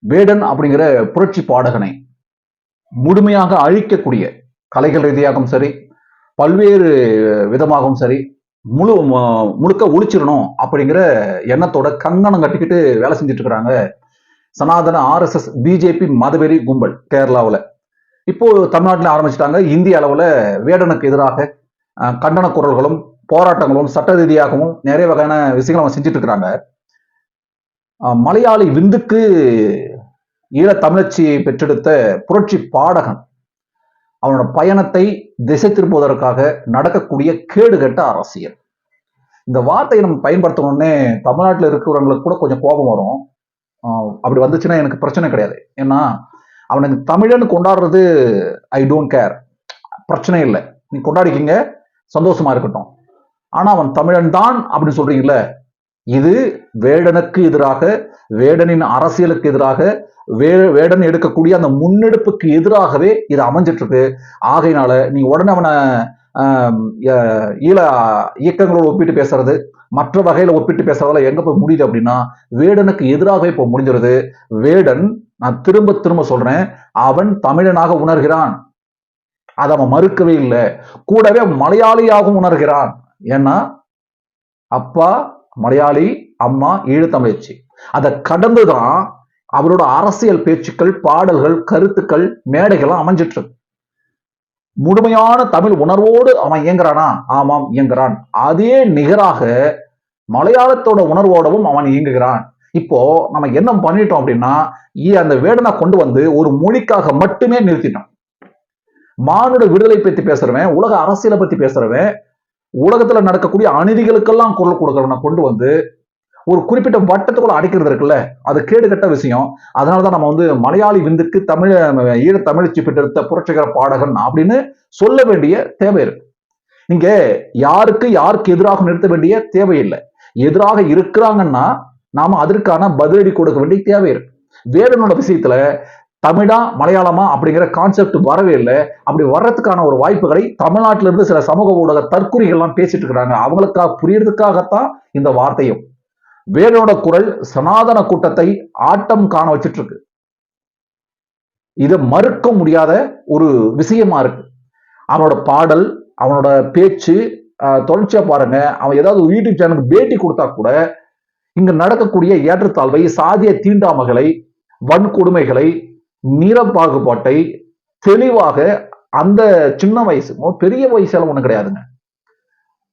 வேடன் அப்படிங்கிற புரட்சி பாடகனை முழுமையாக அழிக்கக்கூடிய கலைகள் ரீதியாகவும் சரி, பல்வேறு விதமாகவும் சரி, முழுக்க ஒழிச்சிடணும் அப்படிங்கிற எண்ணத்தோட கங்கணம் கட்டிக்கிட்டு வேலை செஞ்சுட்டு இருக்கிறாங்க சனாதன RSS பிஜேபி மதவெறி கும்பல் கேரளாவில். இப்போ தமிழ்நாட்டில் ஆரம்பிச்சிட்டாங்க. இந்திய அளவில் வேடனுக்கு எதிராக கண்டன குரல்களும் போராட்டங்களும் சட்ட ரீதியாகவும் நிறைய வகையான விஷயங்கள் அவங்க செஞ்சுட்டு இருக்கிறாங்க. மலையாளி விந்துக்கு ஈழத்தமிழச்சியை பெற்றெடுத்த புரட்சி பாடகன் அவனோட பயணத்தை திசை திருப்புவதற்காக நடக்கக்கூடிய கேடுகட்ட அரசியல். இந்த வார்த்தையை நம்ம பயன்படுத்தணும்னே தமிழ்நாட்டில் இருக்கிறவங்களுக்கு கூட கொஞ்சம் கோபம் வரும். அப்படி வந்துச்சுன்னா எனக்கு பிரச்சனை கிடையாது. ஏன்னா அவனுக்கு தமிழன்னு கொண்டாடுறது ஐ டோன்ட் கேர், பிரச்சனை இல்லை, நீ கொண்டாடிக்கிங்க, சந்தோஷமா இருக்கட்டும். ஆனா அவன் தமிழன் தான் அப்படின்னு சொல்றீங்கல்ல, இது வேடனுக்கு எதிராக, வேடனின் அரசியலுக்கு எதிராக, வேடன் எடுக்கக்கூடிய அந்த முன்னெடுப்புக்கு எதிராகவே இது அமைஞ்சிட்டு இருக்கு. ஆகையினால நீ உடனே அவனை ஈழ இயக்கங்களோடு ஒப்பிட்டு பேசுறது, மற்ற வகையில ஒப்பிட்டு பேசுறதால எங்க போய் முடியுது அப்படின்னா வேடனுக்கு எதிராகவே இப்போ முடிஞ்சிருது. வேடன், நான் திரும்ப திரும்ப சொல்றேன், அவன் தமிழனாக உணர்கிறான், அதை அவன் மறுக்கவே இல்லை. கூடவே மலையாளியாகவும் உணர்கிறான். ஏன்னா அப்பா மலையாளி, அம்மா ஈழத்தமிழச்சி. அதை கடந்துதான் அவரோட அரசியல் பேச்சுக்கள், பாடல்கள், கருத்துக்கள், மேடைகள் அமைஞ்சிட்டு இருக்கு. முழுமையான தமிழ் உணர்வோடு அவன் இயங்குறானா? ஆமாம், இயங்குறான். அதே நிகராக மலையாளத்தோட உணர்வோடவும் அவன் இயங்குகிறான். இப்போ நம்ம என்ன பண்ணிட்டோம் அப்படின்னா, அந்த வேடனை கொண்டு வந்து ஒரு மொழிக்காக மட்டுமே நிறுத்திட்டோம். மானுட விடுதலை பத்தி பேசுறவன், உலக அரசியலை பத்தி பேசுறவன், உலகத்துல நடக்கக்கூடிய அநீதிகளுக்கெல்லாம் குரல் கொடுக்கறவனை கொண்டு வந்து ஒரு குறிப்பிட்ட வட்டத்துக்குள்ள அடைக்கிறது இருக்குல்ல, அது கேடுகட்ட விஷயம். அதனாலதான் நம்ம வந்து மலையாளி விந்துக்கு ஈழ தமிழச்சி பெற்றெடுத்த புரட்சிகர பாடகன் அப்படின்னு சொல்ல வேண்டிய தேவை இருக்கு. நீங்க யாருக்கு எதிராக நிறுத்த வேண்டிய தேவையில்லை. எதிராக இருக்கிறாங்கன்னா நாம அதற்கான பதிலடி கொடுக்க வேண்டிய தேவை இருக்கு. வேடனோட விஷயத்துல தமிழா மலையாளமா அப்படிங்கிற கான்செப்ட் வரவே இல்லை. அப்படி வர்றதுக்கான ஒரு வாய்ப்புகளை தமிழ்நாட்டில இருந்து சில சமூக ஊடக தற்குறிகள்லாம் பேசிட்டு இருக்கிறாங்க. அவங்களுக்காக புரியறதுக்காகத்தான் இந்த வார்த்தையும். வேடனோட குரல் சனாதன கூட்டத்தை ஆட்டம் காண வச்சிட்டு இருக்கு. இதை மறுக்க முடியாத ஒரு விஷயமா இருக்கு. அவனோட பாடல், அவனோட பேச்சு தொடர்ச்சியா பாருங்க. அவன் ஏதாவது யூடியூப் சேனலுக்கு பேட்டி கொடுத்தா கூட இங்க நடக்கக்கூடிய ஏற்றத்தாழ்வை, சாதிய தீண்டாமைகளை, வன்கொடுமைகளை, நிற பாகுபாட்டை தெளிவாக அந்த சின்ன வயசு, பெரிய வயசுல ஒண்ணு கிடையாதுங்க.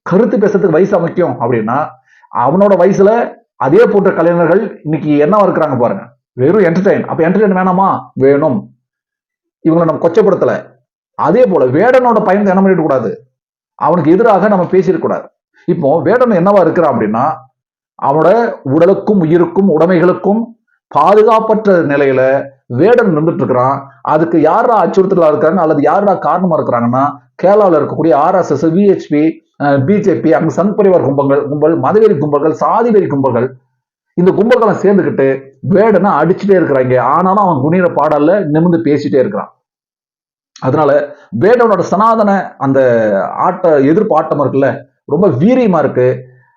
கருத்து பேசுறதுக்கு வயசு முக்கியம் அப்படின்னா அவனோட வயசுல அதே போன்ற கலைஞர்கள் இன்னைக்கு என்னவா இருக்கிறாங்க பாருங்க. வெறும் என்டர்டெயின். அப்ப என்டர்டெயின் வேணாமா? வேணும். இவங்களை நம்ம கொச்சப்படுத்தல. அதே போல வேடனோட பயணத்தை என்ன பண்ணிட கூடாது, அவனுக்கு எதிராக நம்ம பேசிடக்கூடாது. இப்போ வேடன் என்னவா இருக்கிறான் அப்படின்னா, அவனோட உடலுக்கும் உயிருக்கும் உடைமைகளுக்கும் பாதுகாப்பற்ற நிலையில வேடன் இருந்துட்டு இருக்கிறான். அதுக்கு யாரா அச்சுறுத்தலா இருக்காங்க அல்லது யாரா காரணமா இருக்கிறாங்கன்னா, கேரளாவில் இருக்கக்கூடிய RSS, VHP, பிஜேபி, அங்க சங் பரிவார் கும்பல், மதவெறி கும்பல்கள், சாதி வெறி கும்பல்கள், இந்த கும்பல்களை சேர்ந்துக்கிட்டு வேடனை அடிச்சுட்டே இருக்கிறாங்க. ஆனாலும் அவன் குனிற பாடல்ல நிமிர்ந்து பேசிட்டே இருக்கிறான். அதனால வேடனோட சனாதன அந்த எதிர்ப்பு ஆட்டம் இருக்குல்ல, ரொம்ப வீரியமா இருக்கு.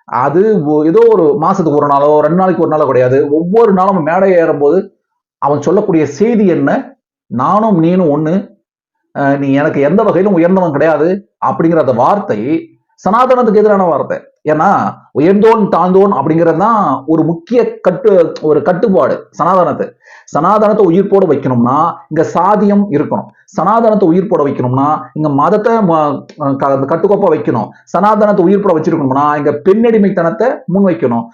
அது ஏதோ ஒரு மாசத்துக்கு ஒரு நாளோ 2 நாளைக்கு ஒரு நாளோ கிடையாது. ஒவ்வொரு நாளும் மேடை ஏறும்போது அவன் சொல்லக்கூடிய செய்தி என்ன, நானும் நீனும் ஒண்ணு, நீ எனக்கு எந்த வகையிலும் உயர்ந்தவன் கிடையாது அப்படிங்கிற அந்த வார்த்தை சனாதனத்துக்கு எதிரான வார்த்தை. ஏன்னா உயர்ந்தோன் தாழ்ந்தோன் அப்படிங்கிறது தான் ஒரு முக்கிய கட்டுப்பாடு சனாதனத்தை உயிர்ப்போட வைக்கணும்னா இங்க சாதியம் இருக்கணும். சனாதனத்தை உயிர்ப்போட வைக்கணும்னா இங்க மதத்தை கட்டுக்கோப்பா வைக்கணும். சனாதனத்தை உயிர்ப்போட வச்சிருக்கணும்னா இங்க பெண்ணடிமைத்தனத்தை முன் வைக்கணும்.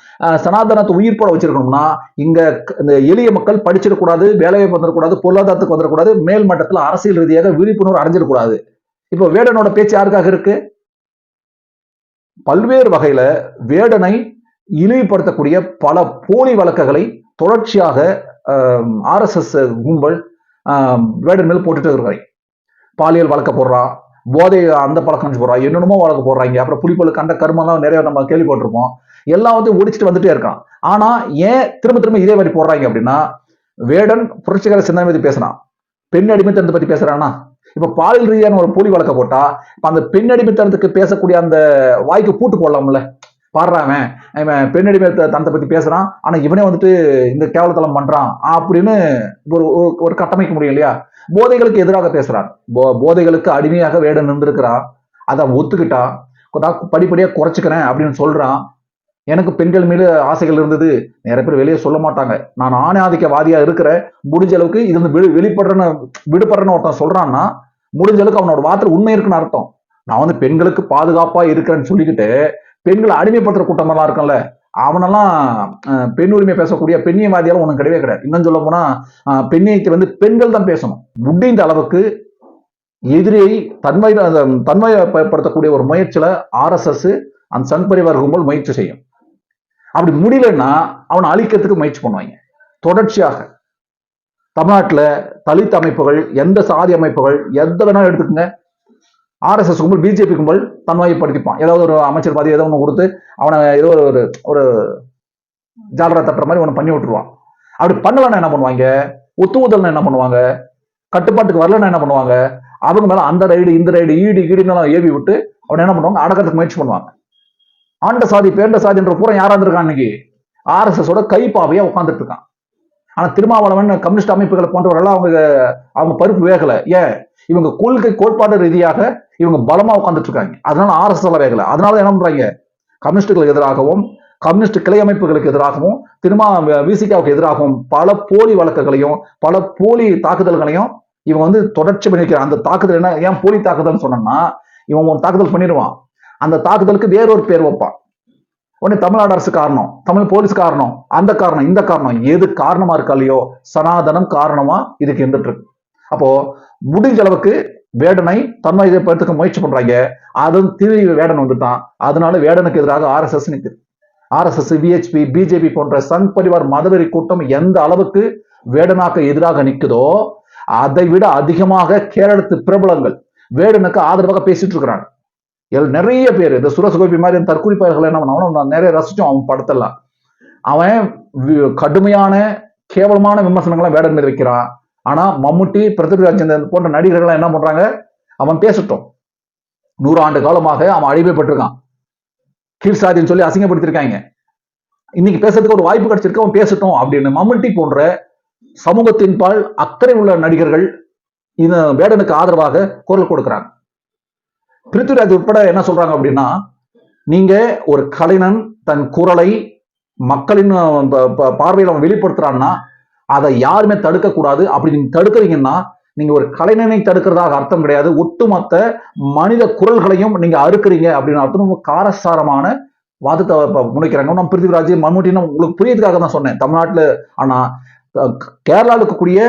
சனாதனத்தை உயிர்ப்போட வச்சிருக்கணும்னா இங்க இந்த எளிய மக்கள் படிச்சிடக்கூடாது, வேலைவாய்ப்பு வந்துடக்கூடாது, பொருளாதாரத்துக்கு வந்துடக்கூடாது, மேல் மட்டத்தில் அரசியல் ரீதியாக விழிப்புணர்வு அடைஞ்சிடக்கூடாது. இப்போ வேடனோட பேச்சு யாருக்காக இருக்கு? பல்வேறு வகையில வேடனை இழிவுபடுத்தக்கூடிய பல போலி வழக்குகளை தொடர்ச்சியாக RSS கும்பல் வேடன் மேல் போட்டுட்டு இருக்கிறாங்க. பாலியல் வழக்க போடுறான், போதை அந்த பழக்கம் போடுறான், என்னென்னமோ வழக்கு போடுறாங்க. அப்புறம் புலிப்பலுக்கு அந்த கர்மம்லாம் நிறைய நம்ம கேள்விப்பட்டிருப்போம். எல்லாத்தையும் ஒடிச்சிட்டு வந்துட்டே இருக்கான். ஆனா ஏன் திரும்ப திரும்ப இதே மாதிரி போடுறாங்க அப்படின்னா, வேடன் புரட்சிகர சிந்தனை பேசுறான், பெண் அடிமைத்தனத்தை பத்தி பேசுறானா? இப்ப பாலியல் ரீதியான ஒரு போலி வழக்க போட்டா அந்த பெண் அடிமைத்தனத்துக்கு பேசக்கூடிய அந்த வாய்க்கு பூட்டு போடலாம்ல. பாடுறாவன் இவன் பெண்ணடிமை தனத்தை பத்தி பேசுறான், ஆனா இவனே வந்துட்டு இந்த கேவலத்தலம் பண்றான் அப்படின்னு ஒரு ஒரு கட்டமைக்க முடியும் இல்லையா? போதைகளுக்கு எதிராக பேசுறான், போதைகளுக்கு அடிமையாக வேடன் இருந்திருக்கிறான், அதை ஒத்துக்கிட்டா படிப்படியா குறைச்சிக்கிறேன் அப்படின்னு சொல்றான். எனக்கு பெண்கள் மீது ஆசைகள் இருந்தது, நிறைய பேர் வெளியே சொல்ல மாட்டாங்க, நான் ஆணை ஆதிக்கவாதியா இருக்கிறேன், முடிஞ்ச அளவுக்கு இது வந்து விடுபடுறேன்னு ஒருத்தன் சொல்றான்னா முடிஞ்ச அளவுக்கு அவனோட வார்த்தை உண்மை இருக்குன்னு அர்த்தம். நான் வந்து பெண்களுக்கு பாதுகாப்பா இருக்கிறேன்னு சொல்லிக்கிட்டு பெண்களை அடிமைப்படுத்துற கூட்டமெல்லாம் இருக்கும்ல, அவனெல்லாம் பெண் உரிமை பேசக்கூடிய பெண்ணியவாதியாலும் ஒன்றும் கிடையவே கிடையாது. இன்னும் சொல்ல போனா பெண்ணியத்தை வந்து பெண்கள் தான் பேசணும். முடிந்த அளவுக்கு எதிரியை தன்மைப்படுத்தக்கூடிய ஒரு முயற்சியில RSS அந்த சங் பரிவார் கும்பல் முயற்சி செய்யும். அப்படி முடியலன்னா அவனை அழிக்கிறதுக்கு முயற்சி பண்ணுவாங்க. தொடர்ச்சியாக தமிழ்நாட்டில் தலித் அமைப்புகள், எந்த சாதி அமைப்புகள், எந்த வேணாலும் எடுத்துக்கோங்க, RSS கும்பல், BJP கும்பல் தன்மைப்படுத்திப்பான். ஏதாவது ஒரு அமைச்சர் பதவி ஏதோ ஒன்று கொடுத்து அவனை ஏதோ ஒரு ஜாலரா தட்டுற மாதிரி ஒன்று பண்ணி விட்டுருவான். அப்படி பண்ணலன்னா என்ன பண்ணுவாங்க? ஒத்துமுதல்னா என்ன பண்ணுவாங்க? கட்டுப்பாட்டுக்கு வரலன்னா என்ன பண்ணுவாங்க? அவங்க மேல அந்த ரைடு இந்த ரைடு ஈடுலாம் ஏவி விட்டு அவனை என்ன பண்ணுவாங்க? அடக்கிறதுக்கு முயற்சி பண்ணுவாங்க. ஆண்ட சாதி பேண்ட சாதின்ற பூரா யாரா இருந்திருக்கான்? இன்னைக்கு RSS கைப்பாவையா உட்காந்துட்டு இருக்கான். ஆனா திருமாவளவன், கம்யூனிஸ்ட் அமைப்புகளை போன்றவர்கள் அவங்க பருப்பு வேகல. ஏன்? இவங்க கொள்கை கோட்பாடு ரீதியாக இவங்க பலமா உட்காந்துட்டு இருக்காங்க. அதனால RSS வேகல. அதனால என்ன பண்றாங்க? கம்யூனிஸ்டுகளுக்கு எதிராகவும், கம்யூனிஸ்ட் கிளை அமைப்புகளுக்கு எதிராகவும், VCKவுக்கு எதிராகவும் பல போலி வழக்குகளையும் பல போலி தாக்குதல்களையும் இவங்க வந்து தொடர்ச்சி பண்ணிக்கிறான். அந்த தாக்குதல் என்ன? ஏன் போலி தாக்குதல் சொன்னா, இவன் ஒரு தாக்குதல் பண்ணிடுவான், அந்த தாக்குதலுக்கு வேறொரு பேர் வைப்பான். உடனே தமிழ்நாடு அரசு காரணம், தமிழ் போலீஸ் காரணம், அந்த காரணம் இந்த காரணம், எது காரணமா இருக்கா இல்லையோ சனாதனம் காரணமா இதுக்கு இருந்துட்டு இருக்கு. அப்போ முடிஞ்ச அளவுக்கு வேடனை தன்மைப்படுத்த முயற்சி பண்றாங்க. அது திரும்பி வேடன் வந்துட்டான். அதனால வேடனுக்கு எதிராக RSS நிற்குது. RSS, VHP, BJP போன்ற சங் பரிவார் மதவெறி கூட்டம் எந்த அளவுக்கு வேடனாக்கு எதிராக நிற்குதோ அதை விட அதிகமாக கேரளத்து பிரபலங்கள் வேடனுக்கு ஆதரவாக பேசிட்டு இருக்கிறாங்க. நிறைய பேர் இந்த சுரசுகோபி மாதிரி தற்குறிப்பாளர்கள் என்ன பண்ண நிறைய ரசிச்சோம் அவன் படத்தெல்லாம். அவன் கடுமையான கேவலமான விமர்சனங்களை வேடன் மீது வைக்கிறான். ஆனா மம்முட்டி, பிருத்திவிராஜ் போன்ற நடிகர்கள் என்ன பண்றாங்க? அவன் பேசட்டும். 100 ஆண்டு காலமாக அவன் அழிவுபட்டிருக்கான், கீழ்சாதின்னு சொல்லி அசிங்கப்படுத்திருக்காங்க. இன்னைக்கு பேசுறதுக்கு ஒரு வாய்ப்பு கிடைச்சிருக்கு, அவன் பேசட்டும் அப்படின்னு மம்முட்டி போன்ற சமூகத்தின் பால் அக்கறை உள்ள நடிகர்கள் இந்த வேடனுக்கு ஆதரவாக குரல் கொடுக்கிறாங்க. பிருத்திவிராஜ் உட்பட என்ன சொல்றாங்க அப்படின்னா, நீங்க ஒரு கலைஞன் தன் குரலை மக்களின் பார்வையில் அவன் வெளிப்படுத்துறான்னா அதை யாருமே தடுக்க கூடாது. அப்படி நீங்க தடுக்கிறீங்கன்னா நீங்க ஒரு கலைஞனை தடுக்கிறதாக அர்த்தம் கிடையாது, ஒட்டுமொத்த மனித குரல்களையும் நீங்க அறுக்கிறீங்க அப்படின்னு அர்த்தம். காரசாரமான வாதத்தை முனைக்கிறாங்க. நம்ம பிருத்திவிராஜ், மம்முட்டின்னு உங்களுக்கு புரியதுக்காக தான் சொன்னேன் தமிழ்நாட்டுல. ஆனா கேரளாவில் இருக்கக்கூடிய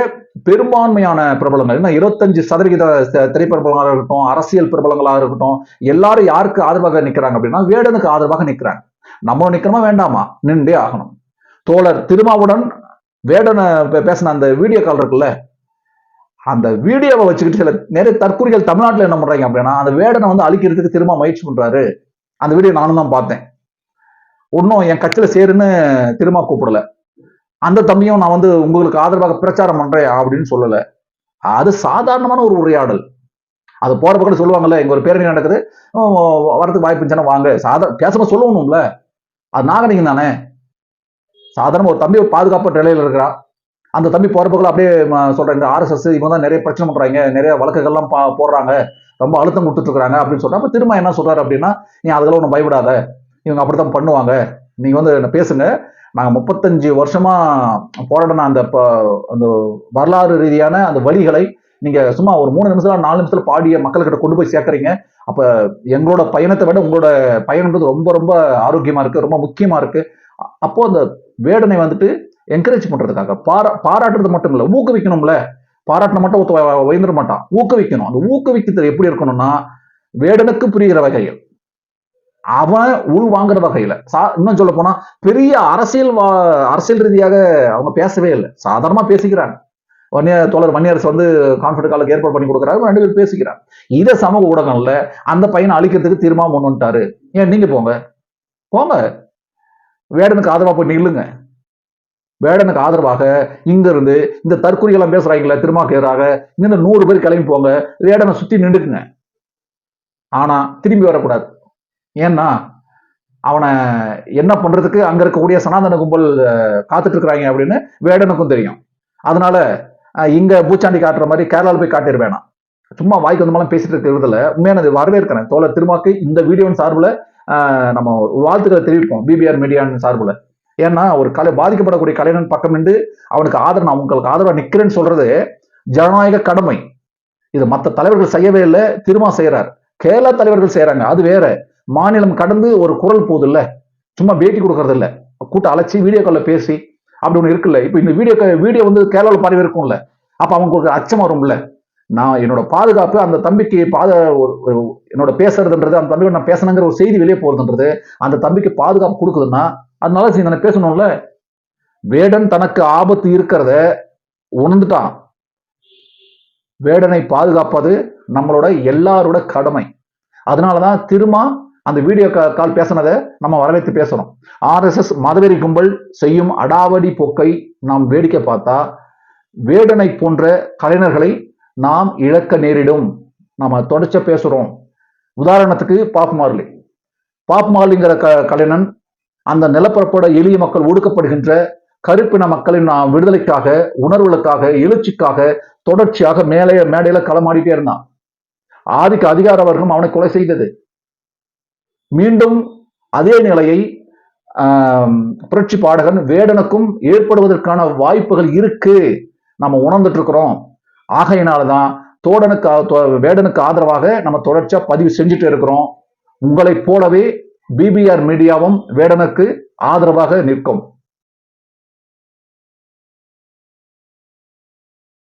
பெரும்பான்மையான பிரபலங்கள், 25% திரைப்பிரபலங்களாக இருக்கட்டும், அரசியல் பிரபலங்களாக இருக்கட்டும், எல்லாரும் யாருக்கு ஆதரவாக நிற்கிறாங்க அப்படின்னா வேடனுக்கு ஆதரவாக நிற்கிறாங்க. நம்ம நிற்கணுமா வேண்டாமா? நின்றே ஆகணும். தோழர் திருமாவுடன் வேடனை பேசின அந்த வீடியோ கால் இருக்குல்ல, அந்த வீடியோவை வச்சுக்கிட்டு சில நிறைய தற்கொலைகள் தமிழ்நாட்டில் என்ன பண்றாங்க அப்படின்னா அந்த வேடனை வந்து அழிக்கிறதுக்கு திரும்ப முயற்சி பண்றாரு. அந்த வீடியோ நானும் தான் பார்த்தேன். ஒன்னும் என் கட்சியில சேருன்னு திரும்ப கூப்பிடல, அந்த தம்பியும் நான் வந்து உங்களுக்கு ஆதரவாக பிரச்சாரம் பண்றேன் அப்படின்னு சொல்லல. அது சாதாரணமான ஒரு உரையாடல். அது போற பக்கம் சொல்லுவாங்கல்ல, இங்க ஒரு பேரணி நடக்குது, வரதுக்கு வாய்ப்பு இருந்துச்சுன்னா வாங்க, பேசணும் சொல்லணும்ல, அது நாகரிகம் தானே. சாதாரண ஒரு தம்பி ஒரு பாதுகாப்பு நிலையில இருக்கிறான், அந்த தம்பி போற பக்கம் அப்படியே சொல்றாங்க RSS இவங்க தான் நிறைய பிரச்சனை பண்றாங்க, நிறைய வழக்குகள்லாம் போடுறாங்க, ரொம்ப அழுத்தம் கொடுத்துட்டு இருக்காங்க அப்படின்னு சொல்றாங்க. அப்ப திரும்ப என்ன சொல்றாரு அப்படின்னா, நீ அதெல்லாம் ஒன்றும் பயப்படாத, இவங்க அப்படித்தான் பண்ணுவாங்க, நீங்க வந்து பேசுங்க, நாங்க 35 வருஷமா போராடின அந்த வரலாறு ரீதியான அந்த வழிகளை நீங்க சும்மா ஒரு 3 நிமிஷம் 4 நிமிஷத்துல பாடிய மக்கள்கிட்ட கொண்டு போய் சேர்க்கறீங்க. அப்ப எங்களோட பயணத்தை விட உங்களோட பயணம்ன்றது ரொம்ப ரொம்ப ஆரோக்கியமா இருக்கு, ரொம்ப முக்கியமா இருக்கு. அப்போ அந்த வேடனை வந்துட்டு என்கரேஜ் பண்றதுக்காக பாராட்டுறது மட்டும் இல்ல, ஊக்குவிக்கணும்ல. பாராட்டின மட்டும் உயர்ந்துட மாட்டான், ஊக்குவிக்கணும். அந்த ஊக்குவிக்கிறது எப்படி இருக்கணும்னா வேடனுக்கு புரிகிற வகையில், அவன் உள் வாங்குற வகையில. இன்னும் சொல்ல போனா பெரிய அரசியல் ரீதியாக அவங்க பேசவே இல்லை, சாதாரணமா பேசிக்கிறாங்க. தோழர் வன்னியரசு வந்து கான்ஃபரன்ஸ் காலுக்கு ஏற்பாடு பண்ணி கொடுக்குறாரு, 2 பேரும் பேசிக்கிறாங்க. இதை சமூக ஊடகங்கள்ல அந்த பையனை அழிக்கிறதுக்கு தீர்மானம் கொண்டு வந்துட்டாரு. ஏன் நீங்க போங்க வேடனுக்கு ஆதரவா போய் நில்லுங்க. வேடனுக்கு ஆதரவாக இங்க இருந்து இந்த தற்கொலைகள்லாம் பேசுறாங்களே திருமாக்கு எதிராக, இங்க 100 பேர் கிளம்பி போங்க, வேடனை சுத்தி நின்றுக்குங்க. ஆனா திரும்பி வரக்கூடாது. ஏன்னா அவனை என்ன பண்றதுக்கு அங்க இருக்கக்கூடிய சனாதன கும்பல் காத்துட்டு இருக்கிறாங்க அப்படின்னு வேடனுக்கும் தெரியும். அதனால இங்க பூச்சாண்டி காட்டுற மாதிரி கேரளாவில் போய் காட்டிட வேணாம். சும்மா வாய்க்கு வந்த மாதிரி பேசிட்டு இருக்கிறதுல உண்மையான வரவேற்கிறேன் தோழர் திருமாக்கு இந்த வீடியோவின் சார்பில் நம்ம வாழ்த்துக்களை தெரிவிப்போம் பிபிஆர் மீடியாவின் சார்பில். ஏன்னா ஒரு பாதிக்கப்படக்கூடிய கலைஞன் பக்கம் நின்று அவனுக்கு ஆதரவு, அவங்களுக்கு ஆதரவா நிக்கிறேன்னு சொல்றது ஜனநாயக கடமை. இது மற்ற தலைவர்கள் செய்யவே இல்லை, திருமா செய்யறார். கேரளா தலைவர்கள் செய்யறாங்க, அது வேற. மாநிலம் கடந்து ஒரு குரல் போகுது இல்ல, சும்மா பேட்டி கொடுக்கறது இல்ல, கூட்ட அழைச்சி வீடியோ கால்ல பேசி அப்படி ஒண்ணு இருக்குல்ல. இப்ப இந்த வீடியோ வந்து கேரளாவில் பரவி இருக்கும்ல, அப்ப அவங்களுக்கு அச்சம் வரும்ல. நான் என்னோட பாதுகாப்பு அந்த தம்பிக்கு என்னோட பேசுறதுன்றது, அந்த தம்பிக்கு நான் பேசணுங்கிற ஒரு செய்தி வெளியே போறதுன்றது அந்த தம்பிக்கு பாதுகாப்பு கொடுக்குதுன்னா அதனால நான் பேசணும்ல. வேடன் தனக்கு ஆபத்து இருக்கிறத உணர்ந்துட்டான். வேடனை பாதுகாப்பது நம்மளோட எல்லாரோட கடமை. அதனாலதான் திருமா அந்த வீடியோ கால் பேசினதை நம்ம வரவேற்று பேசுறோம். RSS மதவெறி கும்பல் செய்யும் அடாவடி போக்கை நாம் வேடிக்கை பார்த்தா வேடனை போன்ற கலைஞர்களை நாம் இழக்க நேரிடும். நம்ம தொடர்ச்ச பேசுறோம். உதாரணத்துக்கு பாப் மார்லிங்கிற கலைஞன் அந்த நிலப்பரப்போட எளிய மக்கள் ஒடுக்கப்படுகின்ற கருப்பின மக்களின் விடுதலைக்காக, உணர்வுகளுக்காக, எழுச்சிக்காக தொடர்ச்சியாக மேடையில களமாடிட்டே இருந்தான். ஆதிக்க அதிகார வர்க்கம் அவனை கொலை செய்தது. மீண்டும் அதே நிலையை புரட்சி பாடகன் வேடனுக்கும் ஏற்படுவதற்கான வாய்ப்புகள் இருக்கு, நம்ம உணர்ந்துட்டு இருக்கிறோம். ஆகையினாலதான் வேடனுக்கு ஆதரவாக நம்ம தொடர்ச்சியா பதிவு செஞ்சுட்டு இருக்கிறோம். உங்களைப் போலவே பிபிஆர் மீடியாவும் வேடனுக்கு ஆதரவாக நிற்கும்.